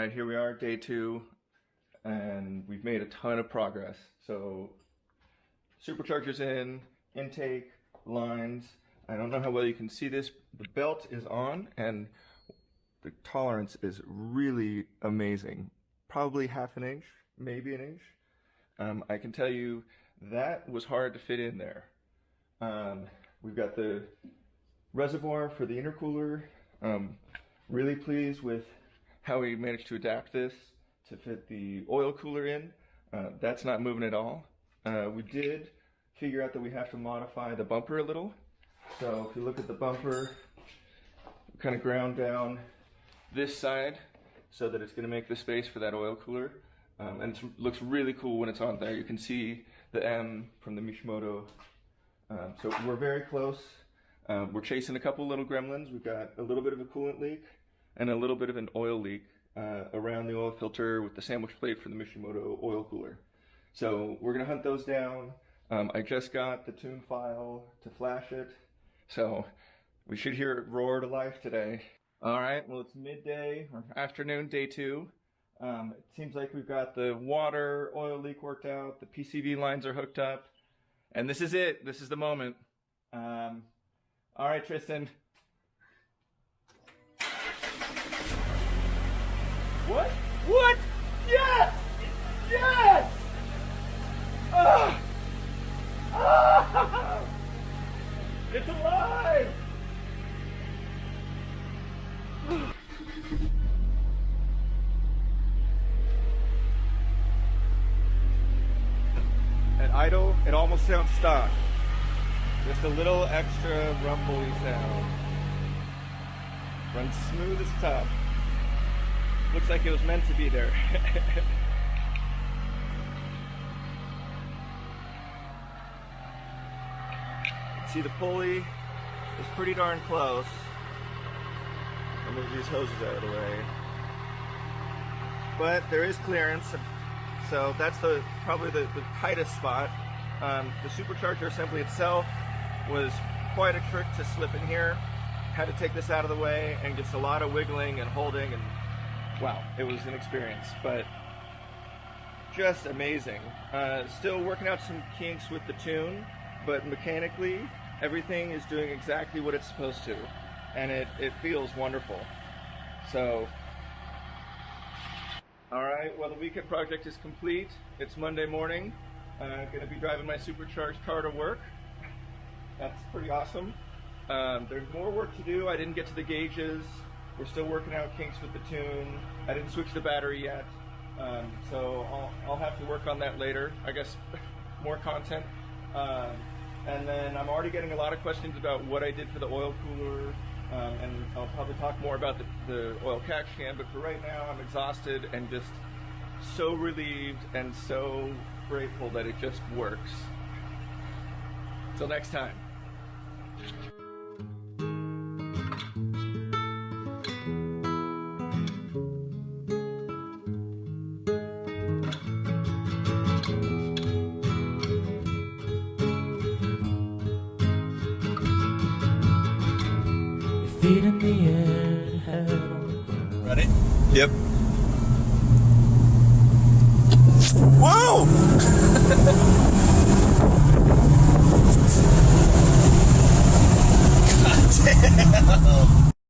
Alright, here we are, day 2, and we've made a ton of progress. So, supercharger's in, intake, lines. I don't know how well you can see this. The belt is on, and the tolerance is really amazing. Probably half an inch, maybe an inch. I can tell you that was hard to fit in there. We've got the reservoir for the intercooler. Really pleased with how we managed to adapt this to fit the oil cooler in. That's not moving at all. We did figure out that we have to modify the bumper a little. So if you look at the bumper, we kind of ground down this side so that it's going to make the space for that oil cooler. And it looks really cool when it's on there. You can see the M from the Mishimoto. So we're very close. We're chasing a couple little gremlins. We've got a little bit of a coolant leak and a little bit of an oil leak around the oil filter with the sandwich plate for the Mishimoto oil cooler. So we're gonna hunt those down. I just got the tune file to flash it, so we should hear it roar to life today. All right, well, it's midday or afternoon, day 2. It seems like we've got the water oil leak worked out, the PCV lines are hooked up, and this is it. This is the moment. All right, Tristan. What? What? Yes! Yes! Ah! Ah! It's alive! At idle, it almost sounds stock. Just a little extra rumbly sound. Runs smooth as top. Looks like it was meant to be there. See, the pulley is pretty darn close. I'll move these hoses out of the way. But there is clearance, so that's probably the tightest spot. The supercharger assembly itself was quite a trick to slip in here. Had to take this out of the way, and just a lot of wiggling and holding, and wow, it was an experience, but just amazing. Still working out some kinks with the tune, but mechanically, everything is doing exactly what it's supposed to, and it feels wonderful. So, alright, well, the weekend project is complete. It's Monday morning. Gonna be driving my supercharged car to work. That's pretty awesome. There's more work to do. I didn't get to the gauges. We're still working out kinks with the tune. I didn't switch the battery yet, so I'll have to work on that later. I guess more content. And then I'm already getting a lot of questions about what I did for the oil cooler, and I'll probably talk more about the oil catch can, but for right now I'm exhausted and just so relieved and so grateful that it just works. Till next time. Feet in the air, head on the ground. Ready? Yep. Whoa! God damn!